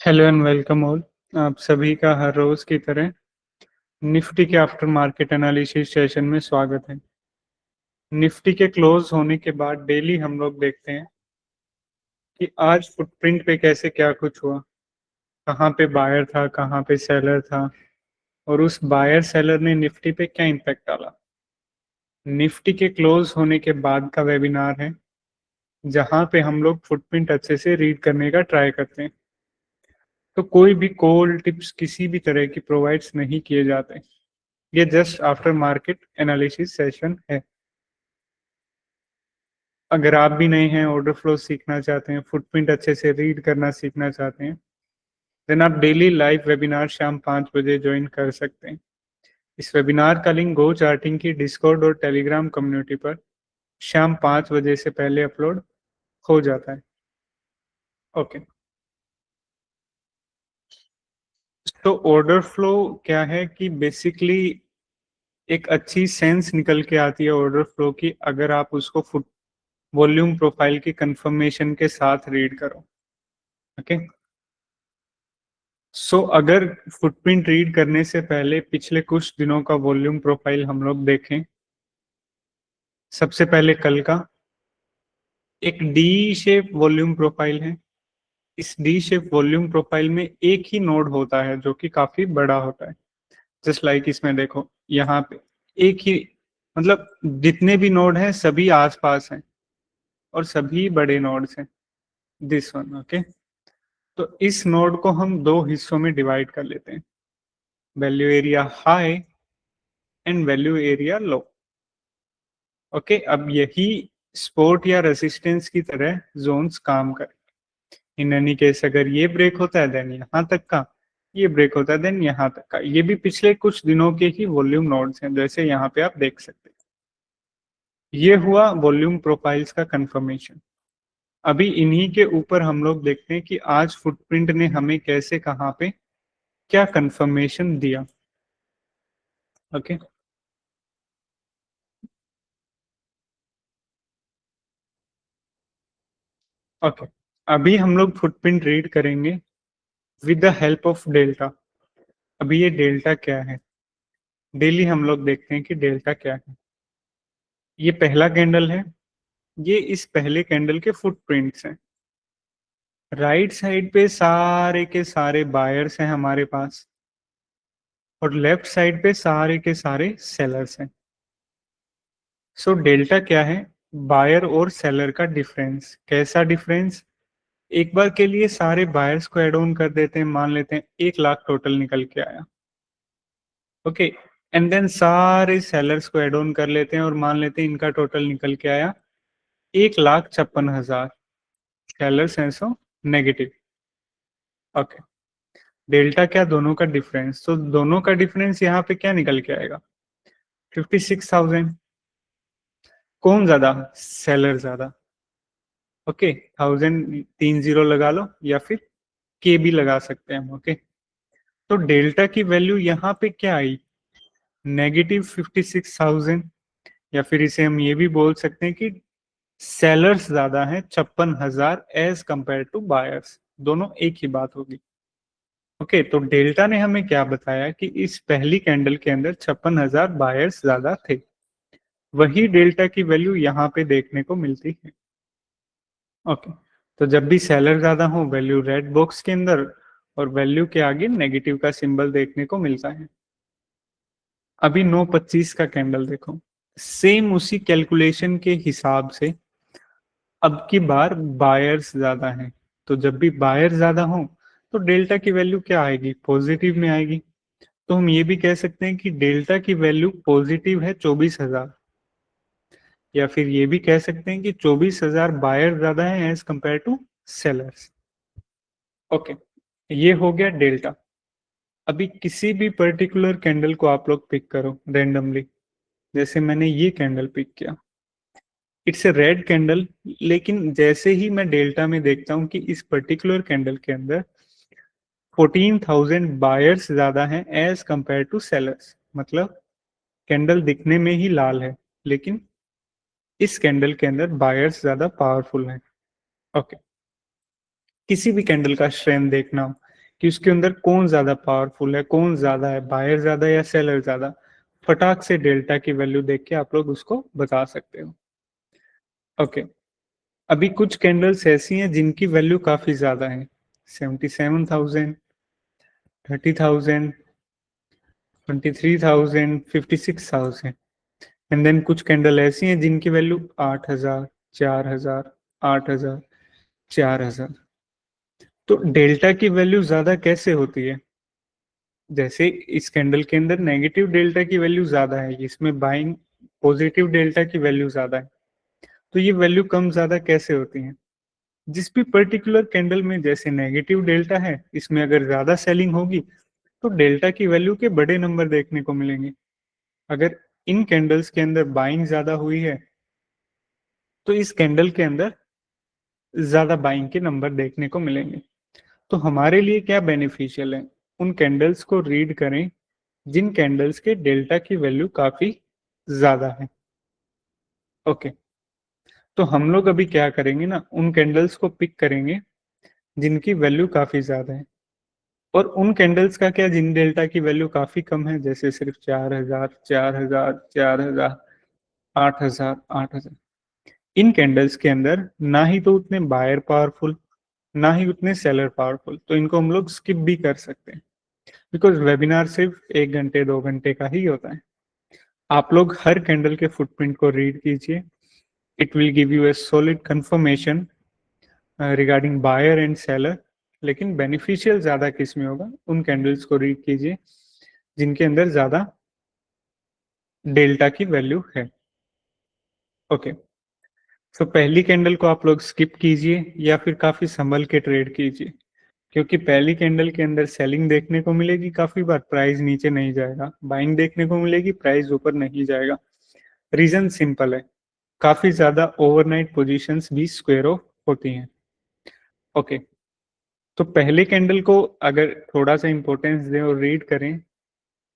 Hello and welcome all. आप सभी का हर रोज की तरह निफ्टी के आफ्टर मार्केट एनालिसिस सेशन में स्वागत है। निफ्टी के क्लोज होने के बाद डेली हम लोग देखते हैं कि आज फुटप्रिंट पे कैसे क्या कुछ हुआ, कहाँ पे बायर था, कहाँ पे सेलर था, और उस बायर सेलर ने निफ्टी पे क्या इम्पैक्ट डाला। निफ्टी के क्लोज होने के बाद का वेबिनार है जहाँ पे हम लोग फुटप्रिंट अच्छे से रीड करने का ट्राई करते हैं। तो कोई भी कॉल टिप्स किसी भी तरह की प्रोवाइड्स नहीं किए जाते। ये just after market analysis session है। अगर आप भी नए हैं, ऑर्डर फ्लो सीखना चाहते हैं, फुटप्रिंट अच्छे से रीड करना सीखना चाहते हैं, देन आप डेली लाइव वेबिनार शाम 5 बजे ज्वाइन कर सकते हैं। इस वेबिनार का लिंक गो चार्टिंग की डिस्कॉर्ड और टेलीग्राम कम्युनिटी पर शाम 5 बजे से पहले अपलोड हो जाता है। ओके, तो ऑर्डर फ्लो क्या है कि बेसिकली एक अच्छी सेंस निकल के आती है ऑर्डर फ्लो की, अगर आप उसको फुट वॉल्यूम प्रोफाइल की कंफर्मेशन के साथ रीड करो। ओके, अगर फुटप्रिंट रीड करने से पहले पिछले कुछ दिनों का वॉल्यूम प्रोफाइल हम लोग देखें। सबसे पहले कल का एक डी शेप वॉल्यूम प्रोफाइल है। इस डी शेप वॉल्यूम प्रोफाइल में एक ही नोड होता है जो कि काफी बड़ा होता है। जस्ट लाइक इसमें देखो, यहाँ पे एक ही, मतलब जितने भी नोड हैं सभी आसपास हैं और सभी बड़े नोड्स हैं। This one, okay. तो इस नोड को हम दो हिस्सों में डिवाइड कर लेते हैं, value area high and value area low. Okay, अब यही सपोर्ट या रेसिस्टेंस की तरह जोन्स काम कर। इन एनी केस अगर ये ब्रेक होता है देन यहाँ तक का, ये ब्रेक होता है देन यहाँ तक का। ये भी पिछले कुछ दिनों के ही वॉल्यूम नोड्स हैं, जैसे यहाँ पे आप देख सकते हैं। ये हुआ वॉल्यूम प्रोफाइल्स का कंफर्मेशन। अभी इन्हीं के ऊपर हम लोग देखते हैं कि आज फुटप्रिंट ने हमें कैसे, कहाँ पे क्या कंफर्मेशन दिया। ओके, ओके, अभी हम लोग फुटप्रिंट रीड करेंगे with the help of delta. अभी ये डेल्टा क्या है, डेली हम लोग देखते हैं कि डेल्टा क्या है। ये पहला कैंडल है, ये इस पहले कैंडल के फुटप्रिंट्स हैं। राइट साइड पे सारे के सारे बायर्स हैं हमारे पास, और लेफ्ट साइड पे सारे के सारे सेलर्स हैं। सो डेल्टा क्या है, बायर और सेलर का डिफरेंस। कैसा डिफरेंस, एक बार के लिए सारे बायर्स को एड ऑन कर देते हैं, मान लेते हैं 1 लाख टोटल निकल के आया। ओके, एंड देन सारे सेलर्स को एड ऑन कर लेते हैं और मान लेते हैं इनका टोटल निकल के आया 1,56,000। सेलर्स हैं सो नेगेटिव। ओके, डेल्टा क्या, दोनों का डिफरेंस। तो दोनों का डिफरेंस यहाँ पे क्या निकल के आएगा, 56,000। कौन ज्यादा, सेलर ज्यादा। ओके, 1000 तीन जीरो लगा लो या फिर के भी लगा सकते हैं हम। ओके, तो डेल्टा की वैल्यू यहाँ पे क्या आई, -56,000। या फिर इसे हम ये भी बोल सकते हैं कि सेलर्स ज्यादा हैं 56,000 एज कंपेयर टू बायर्स। दोनों एक ही बात होगी। ओके, तो डेल्टा ने हमें क्या बताया कि इस पहली कैंडल के अंदर 56,000 बायर्स ज्यादा थे। वही डेल्टा की वैल्यू यहाँ पे देखने को मिलती है। ओके, तो जब भी सेलर ज्यादा हो वैल्यू रेड बॉक्स के अंदर, और वैल्यू के आगे नेगेटिव का सिंबल देखने को मिलता है। अभी 9:25 का कैंडल देखो, सेम उसी कैलकुलेशन के हिसाब से अब की बार बायर्स ज्यादा हैं। तो जब भी बायर ज्यादा हो तो डेल्टा की वैल्यू क्या आएगी, पॉजिटिव में आएगी। तो हम ये भी कह सकते हैं कि डेल्टा की वैल्यू पॉजिटिव है 24,000। या फिर ये भी कह सकते हैं कि 24,000 बायर ज्यादा है as compared to sellers. Okay, ये हो गया डेल्टा। अभी किसी भी पर्टिकुलर कैंडल को आप लोग पिक करो रेंडमली, जैसे मैंने ये कैंडल पिक किया, इट्स ए रेड कैंडल। लेकिन जैसे ही मैं डेल्टा में देखता हूं कि इस पर्टिकुलर कैंडल के अंदर 14,000 बायर्स ज्यादा हैं एज कंपेयर टू सेलर्स, मतलब कैंडल दिखने में ही लाल है लेकिन इस कैंडल के अंदर बायर्स ज्यादा पावरफुल हैं। ओके, किसी भी कैंडल का स्ट्रेंथ देखना हो, कि उसके अंदर कौन ज्यादा पावरफुल है, कौन ज्यादा है, बायर ज्यादा या सेलर ज्यादा, फटाक से डेल्टा की वैल्यू देख के आप लोग उसको बता सकते हो। ओके, अभी कुछ कैंडल्स ऐसी हैं जिनकी वैल्यू काफी ज्यादा है, 77,000, 30,000, 23,000, 56,000। एंड देन कुछ कैंडल ऐसी हैं जिनकी वैल्यू 8,000, 4,000, 8,000, 4,000। तो डेल्टा की वैल्यू ज्यादा कैसे होती है? जैसे इस कैंडल के अंदर नेगेटिव डेल्टा की वैल्यू ज्यादा है, इसमें बाइंग पॉजिटिव डेल्टा की वैल्यू ज्यादा है। तो ये वैल्यू कम ज्यादा कैसे होती है? जिस भी पर्टिकुलर कैंडल में जैसे नेगेटिव डेल्टा है, इसमें अगर ज्यादा सेलिंग होगी तो डेल्टा की वैल्यू के बड़े नंबर देखने को मिलेंगे। अगर इन कैंडल्स के अंदर बाइंग ज्यादा हुई है तो इस कैंडल के अंदर ज्यादा बाइंग के नंबर देखने को मिलेंगे। तो हमारे लिए क्या बेनिफिशियल है? उन कैंडल्स को रीड करें जिन कैंडल्स के डेल्टा की वैल्यू काफी ज्यादा है। ओके, तो हम लोग अभी क्या करेंगे ना, उन कैंडल्स को पिक करेंगे जिनकी वैल्यू काफी ज्यादा है। और उन कैंडल्स का क्या जिन डेल्टा की वैल्यू काफी कम है, जैसे सिर्फ 4,000, 4,000, 4,000, 8,000, 8,000। इन कैंडल्स के अंदर ना ही तो उतने बायर पावरफुल, ना ही उतने सेलर पावरफुल, तो इनको हम लोग स्किप भी कर सकते हैं, बिकॉज वेबिनार सिर्फ 1 घंटे 2 घंटे का ही होता है। आप लोग हर कैंडल के फुटप्रिंट को रीड कीजिए, it will give you a solid confirmation regarding buyer and seller. लेकिन बेनिफिशियल ज्यादा किस में होगा? उन कैंडल्स को रीड कीजिए जिनके अंदर ज्यादा डेल्टा की वैल्यू है। ओके, तो पहली कैंडल को आप लोग स्किप कीजिए या फिर काफी संभल के ट्रेड कीजिए, क्योंकि पहली कैंडल के अंदर सेलिंग देखने को मिलेगी, काफी बार प्राइस नीचे नहीं जाएगा, बाइंग देखने को मिलेगी, प्राइस ऊपर नहीं जाएगा। रीजन सिंपल है, काफी ज्यादा ओवरनाइट पोजीशंस भी स्क्वायर ऑफ होती हैं। ओके, तो पहले कैंडल को अगर थोड़ा सा इंपॉर्टेंस दें और रीड करें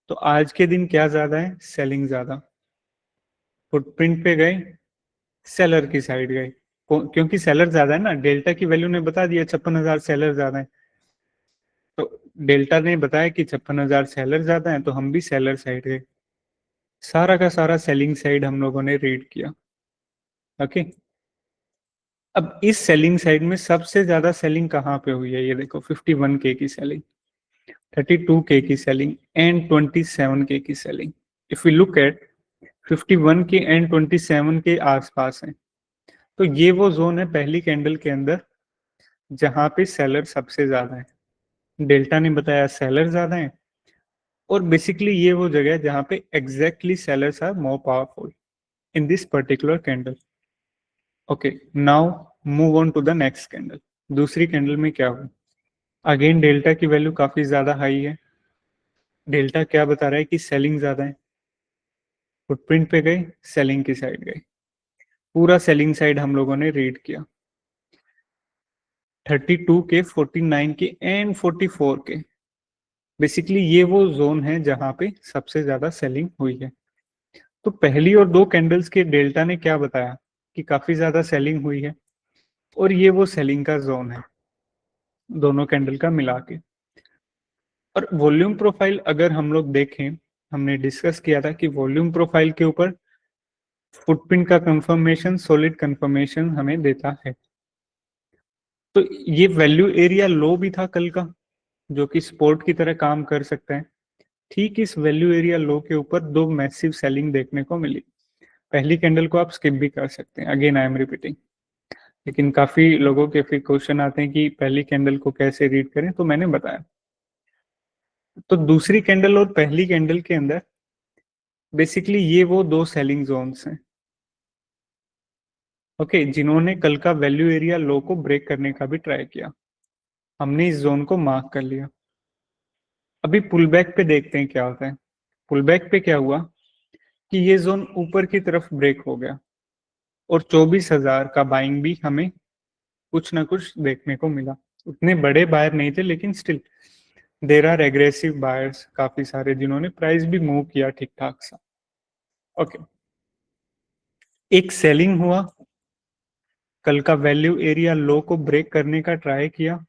तो आज के दिन क्या ज्यादा है? सेलिंग ज्यादा। फुटप्रिंट पे गए, सेलर की साइड गए, क्योंकि सेलर ज्यादा है ना, डेल्टा की वैल्यू ने बता दिया 56,000 सेलर ज्यादा है। तो डेल्टा ने बताया कि 56,000 सेलर ज्यादा है, तो हम भी सेलर साइड गए, सारा का सारा सेलिंग साइड हम लोगों ने रीड किया। ओके, अब इस सेलिंग साइड में सबसे ज्यादा सेलिंग कहाँ पे हुई है? ये देखो, 51K की सेलिंग, 32K की सेलिंग एंड 27K की selling. If you look at 51K and 27 के आसपास है, तो ये वो जोन है पहली कैंडल के अंदर जहां पे सेलर सबसे ज्यादा है। डेल्टा ने बताया सेलर ज्यादा है, और बेसिकली ये वो जगह है जहां पे exactly sellers are more powerful in this particular candle. Okay, now move on to the next candle. दूसरी कैंडल में क्या हुआ? अगेन डेल्टा की वैल्यू काफी ज्यादा हाई है। डेल्टा क्या बता रहा है? कि सेलिंग ज्यादा है। फुटप्रिंट पे गए, सेलिंग की साइड गए, पूरा सेलिंग साइड हम लोगों ने रीड किया, 32K, 49K and 44K। Basically ये वो जोन है जहां पे सबसे ज्यादा सेलिंग हुई है। तो पहली और दो कैंडल्स के डेल्टा ने क्या बताया? कि काफी ज्यादा सेलिंग हुई है, और ये वो सेलिंग का जोन है दोनों कैंडल का मिला के। और वॉल्यूम प्रोफाइल अगर हम लोग देखें, हमने डिस्कस किया था कि वॉल्यूम प्रोफाइल के ऊपर फुटप्रिंट का कंफर्मेशन, सॉलिड कंफर्मेशन हमें देता है। तो ये वैल्यू एरिया लो भी था कल का, जो कि सपोर्ट की तरह काम कर सकता है। ठीक इस वैल्यू एरिया लो के ऊपर दो मैसिव सेलिंग देखने को मिली। पहली कैंडल को आप स्किप भी कर सकते हैं, अगेन आई एम रिपीटिंग। लेकिन काफी लोगों के फिर क्वेश्चन आते हैं कि पहली कैंडल को कैसे रीड करें, तो मैंने बताया। तो दूसरी कैंडल और पहली कैंडल के अंदर बेसिकली ये वो दो सेलिंग जोन्स हैं, ओके, जिन्होंने कल का वैल्यू एरिया लो को ब्रेक करने का भी ट्राई किया। हमने इस जोन को मार्क कर लिया। अभी पुल बैक पे देखते हैं क्या होता है। पुल बैक पे क्या हुआ कि ये जोन ऊपर की तरफ ब्रेक हो गया, और 24,000 का बाइंग भी हमें कुछ ना कुछ देखने को मिला। उतने बड़े बायर नहीं थे, लेकिन still there are aggressive buyers काफी सारे, जिन्होंने प्राइस भी मूव किया ठीक ठाक सा। ओके, एक सेलिंग हुआ, कल का वैल्यू एरिया लो को ब्रेक करने का ट्राई किया,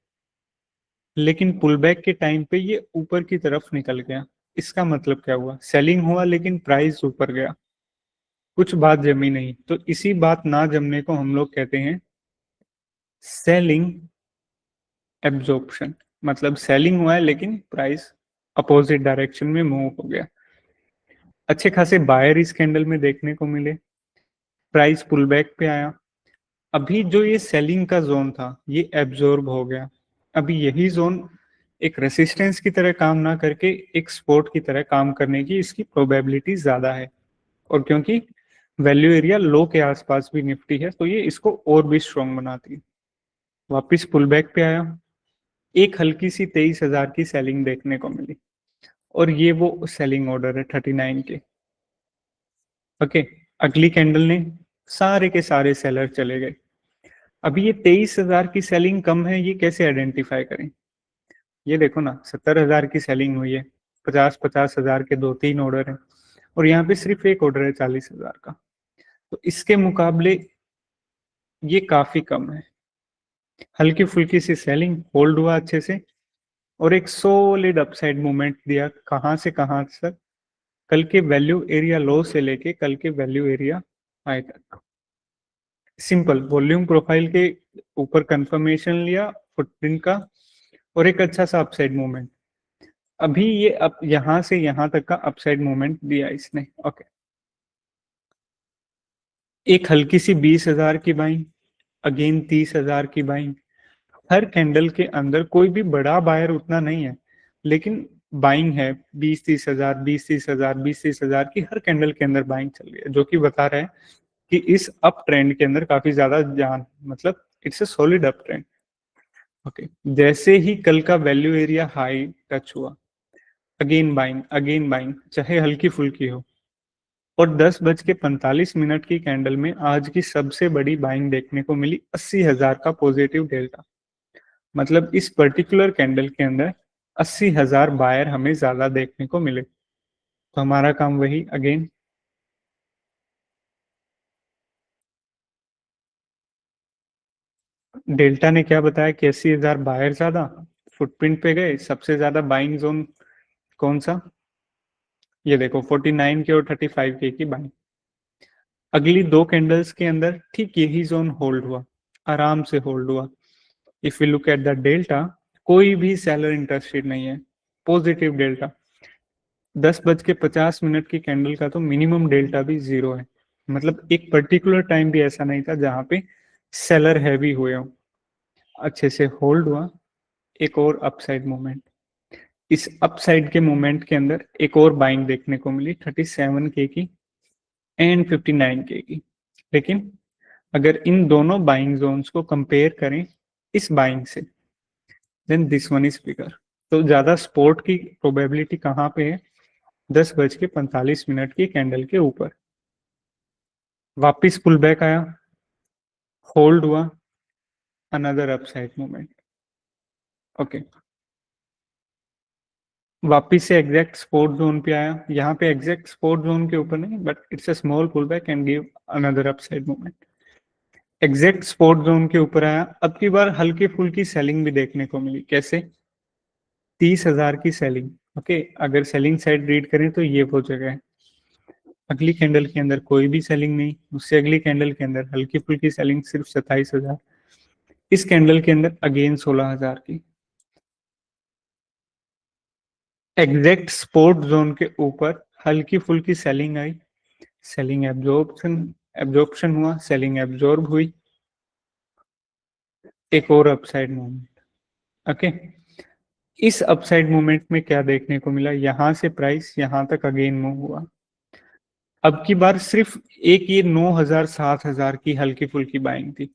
लेकिन पुल बैक के टाइम पे ये ऊपर की तरफ निकल गया। इसका मतलब क्या हुआ? सेलिंग हुआ लेकिन प्राइस ऊपर गया, कुछ बात जमी नहीं। तो इसी बात ना जमने को हम लोग कहते हैं सेलिंग एब्जॉर्प्शन। मतलब सेलिंग हुआ है लेकिन प्राइस अपोजिट डायरेक्शन में मूव हो गया। अच्छे खासे बायर इस कैंडल में देखने को मिले, प्राइस पुल बैक पे आया। अभी जो ये सेलिंग का जोन था ये एब्जॉर्ब हो गया। अभी यही जोन एक रेसिस्टेंस की तरह काम ना करके एक सपोर्ट की तरह काम करने की इसकी प्रोबेबिलिटी ज्यादा है। और क्योंकि वैल्यू एरिया लो के आसपास भी निफ्टी है तो ये इसको और भी स्ट्रॉन्ग बनाती है। वापिस पुल बैक पे आया, एक हल्की सी 23,000 की सेलिंग देखने को मिली और ये वो सेलिंग ऑर्डर है 39 के। ओके, अगली कैंडल ने सारे के सारे सेलर चले गए। अभी ये 23,000 की सेलिंग कम है, ये कैसे आइडेंटिफाई करें? ये देखो ना, 70,000 की सेलिंग हुई है, 50,000 के 2-3 ऑर्डर है और यहाँ पे सिर्फ एक ऑर्डर है 40,000 का। तो इसके मुकाबले ये काफी कम है। हल्की फुल्की सी सेलिंग, होल्ड हुआ अच्छे से और एक सॉलिड अपसाइड मूवमेंट दिया। कहां से कहां तक? कल के वैल्यू एरिया लो से लेके कल के वैल्यू एरिया हाई तक। सिंपल वॉल्यूम प्रोफाइल के ऊपर कंफर्मेशन लिया फुटप्रिंट का और एक अच्छा सा अपसाइड मूवमेंट। अभी ये अब यहां से यहां तक का अपसाइड मूवमेंट दिया इसने। ओके, एक हल्की सी 20,000 की बाइंग, अगेन 30,000 की बाइंग। हर कैंडल के अंदर कोई भी बड़ा बायर उतना नहीं है लेकिन बाइंग है 20-30,000, 20-30,000, 20-30,000 की हर कैंडल के अंदर बाइंग चल रही है, जो कि बता रहा है कि इस अप ट्रेंड के अंदर काफी ज्यादा जान, मतलब it's a solid up trend. Okay, जैसे ही कल का वैल्यू एरिया हाई टच हुआ, अगेन बाइंग चाहे हल्की फुल्की हो। और 10:45 की कैंडल में आज की सबसे बड़ी बाइंग देखने को मिली 80,000 का पॉजिटिव डेल्टा। मतलब इस पर्टिकुलर कैंडल के अंदर 80,000 बायर हमें ज्यादा देखने को मिले। तो हमारा काम वही अगेन, डेल्टा ने क्या बताया कि 80,000 बायर ज्यादा, फुटप्रिंट पे गए, सबसे ज्यादा बाइंग जोन कौन सा? ये देखो 49 के और 35 के की बाइंग। अगली दो कैंडल्स के अंदर ठीक यही जोन होल्ड हुआ, आराम से होल्ड हुआ। If you look at the delta, कोई भी सेलर इंटरेस्टेड नहीं है, पॉजिटिव डेल्टा। 10:50 की कैंडल का तो मिनिमम डेल्टा भी 0 है। मतलब एक पर्टिकुलर टाइम भी ऐसा नहीं था जहां पे सेलर हैवी हुए हो। अच्छे से होल्ड हुआ, एक और अपसाइड मूवमेंट। इस अपसाइड के मूवमेंट के अंदर एक और बाइंग देखने को मिली 37 के की एंड 59 के की। लेकिन अगर इन दोनों बाइंग जोन्स को कंपेयर करें इस बाइंग से, then this one is bigger. तो ज्यादा सपोर्ट की प्रोबेबिलिटी कहाँ पे है? 10:45 की कैंडल के ऊपर। वापिस पुल बैक आया, होल्ड हुआ, अनदर अपसाइड मूवमेंट। ओके, वापिस से एग्जैक्ट सपोर्ट जोन पे आया। यहाँ पे एग्जैक्ट सपोर्ट जोन के ऊपर नहीं, but it's a small pull back and give another upside movement. Exact support zone के ऊपर आया। अब की बार हल्की फुल्की सेलिंग भी देखने को मिली। कैसे? 30,000 की सेलिंग। ओके, अगर सेलिंग साइड रीड करें तो ये वो जगह है। अगली कैंडल के अंदर कोई भी सेलिंग नहीं, उससे अगली कैंडल के अंदर हल्की फुल्की सेलिंग सिर्फ 27,000। इस कैंडल के अंदर अगेन 16,000 की। एग्जैक्ट सपोर्ट जोन के ऊपर हल्की फुल्की सेलिंग आई, सेलिंग एब्जॉर्प्शन हुआ, सेलिंग एब्जॉर्ब हुई, एक और अपसाइड मूवमेंट। ओके, इस अपसाइड मूवमेंट में क्या देखने को मिला? यहां से प्राइस यहां तक अगेन मूव हुआ। अब की बार सिर्फ एक ये 9,000 7,000 की हल्की फुल्की बाइंग थी।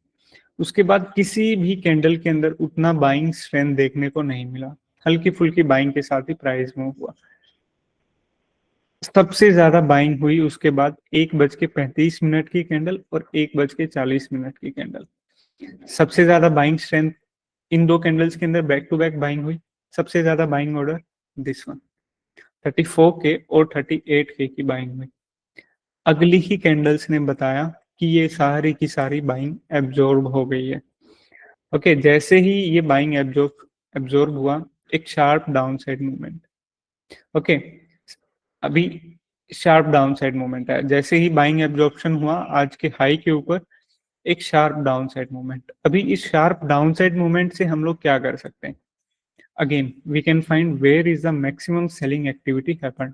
उसके बाद किसी भी कैंडल के अंदर उतना बाइंग स्ट्रेंथ देखने को नहीं मिला। हल्की फुल्की बाइंग के साथ ही प्राइस मूव हुआ। सबसे ज्यादा बाइंग हुई उसके बाद 1:35 की कैंडल और 1:40 की कैंडल। सबसे ज्यादा बाइंग स्ट्रेंथ इन दो कैंडल्स के अंदर बैक टू बैक बाइंग हुई। सबसे ज्यादा बाइंग ऑर्डर दिस वन, 34 के और 38 के की बाइंग हुई। अगली ही कैंडल्स ने बताया कि ये सारी की सारी बाइंग एब्जॉर्ब हो गई है। ओके, जैसे ही ये बाइंग एब्जॉर्ब एब्जॉर्ब हुआ एक sharp down side movement. Okay, अभी शार्प डाउन साइड मूवमेंट है, जैसे ही बाइंग एब्जॉर्प्शन हुआ आज के हाई के ऊपर एक शार्प डाउन साइड मूवमेंट। अभी इस शार्प डाउन साइड मूवमेंट से हम लोग क्या कर सकते हैं? Again we can find where is the maximum selling activity happened.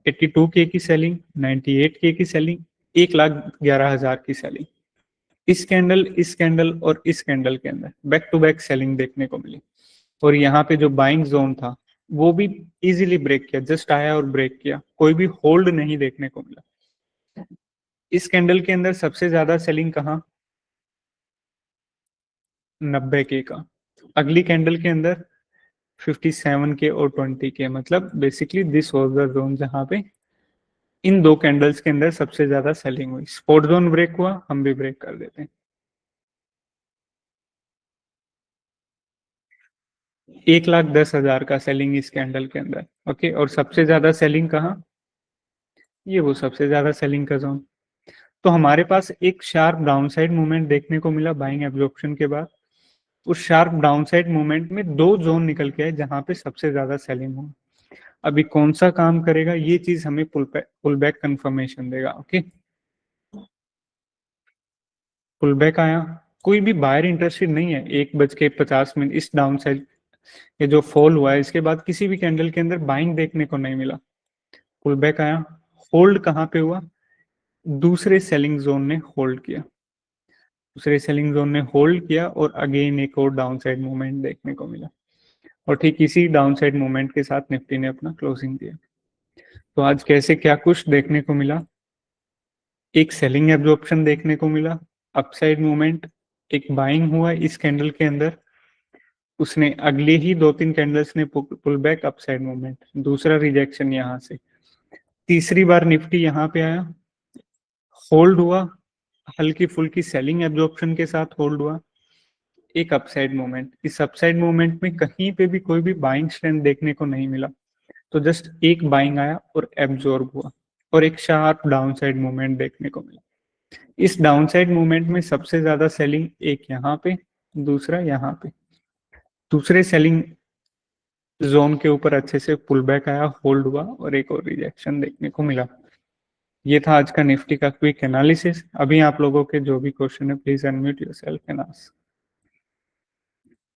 82K की सेलिंग, 98K की सेलिंग, 1,11,000 की सेलिंग। इस कैंडल और इस कैंडल के अंदर बैक टू बैक सेलिंग देखने को मिली, और यहाँ पे जो बाइंग जोन था वो भी इजीली ब्रेक किया, जस्ट आया और ब्रेक किया, कोई भी होल्ड नहीं देखने को मिला। इस कैंडल के अंदर सबसे ज्यादा सेलिंग कहाँ? 90K का। अगली कैंडल के अंदर 57K और 20K, मतलब basically this was the zone जहां पे इन दो कैंडल्स के अंदर सबसे ज्यादा सेलिंग हुई। स्पॉट जोन ब्रेक हुआ, हम भी ब्रेक कर देते हैं। 1,10,000 का सेलिंग इस कैंडल के अंदर। ओके, और सबसे ज्यादा सेलिंग कहाँ? ये वो सबसे ज्यादा सेलिंग का जोन। तो हमारे पास एक शार्प डाउनसाइड मूवमेंट देखने को मिला बाइंग एब्जॉर्प्शन के बाद। उस शार्प डाउनसाइड मूवमेंट में दो जोन निकल के आए जहां पे सबसे ज्यादा सेलिंग हुआ। अभी कौन सा काम करेगा ये चीज हमें पुल बैक कंफर्मेशन देगा। ओके, पुल बैक आया, कोई भी बायर इंटरेस्टेड नहीं है। 1:50 इस डाउन साइड ये जो फॉल हुआ है इसके बाद किसी भी कैंडल के अंदर बाइंग देखने को नहीं मिला। पुल बैक आया, होल्ड कहाँ पे हुआ? दूसरे सेलिंग जोन ने होल्ड किया, दूसरे सेलिंग जोन ने होल्ड किया, और अगेन एक और डाउन साइड मूवमेंट देखने को मिला, और ठीक इसी डाउन साइड मूवमेंट के साथ निफ्टी ने अपना क्लोजिंग दिया। तो आज कैसे क्या कुछ देखने को मिला? एक सेलिंग एब्जॉर्प्शन देखने को मिला, अपसाइड मूवमेंट, एक बाइंग हुआ इस कैंडल के अंदर, उसने अगले ही 2-3 कैंडल्स ने पुल बैक अपसाइड मूवमेंट, दूसरा रिजेक्शन यहाँ से, तीसरी बार निफ्टी यहाँ पे आया, होल्ड हुआ, हल्की फुल्की सेलिंग एब्जॉर्प्शन के साथ होल्ड हुआ, एक अपसाइड मूवमेंट। इस अपसाइड मूवमेंट में कहीं पे भी कोई भी बाइंग स्ट्रेंथ देखने को नहीं मिला, तो जस्ट एक बाइंग आया और एब्जॉर्ब हुआ, और एक शार्प डाउनसाइड मूवमेंट देखने को मिला। इस डाउनसाइड मूवमेंट में सबसे ज्यादा सेलिंग एक यहाँ पे, दूसरा यहाँ पे। दूसरे सेलिंग जोन के ऊपर अच्छे से पुल बैक आया, होल्ड हुआ, और एक और रिजेक्शन देखने को मिला। ये था आज का निफ्टी का क्विक एनालिसिस। अभी आप लोगों के जो भी क्वेश्चन है please unmute yourself and ask.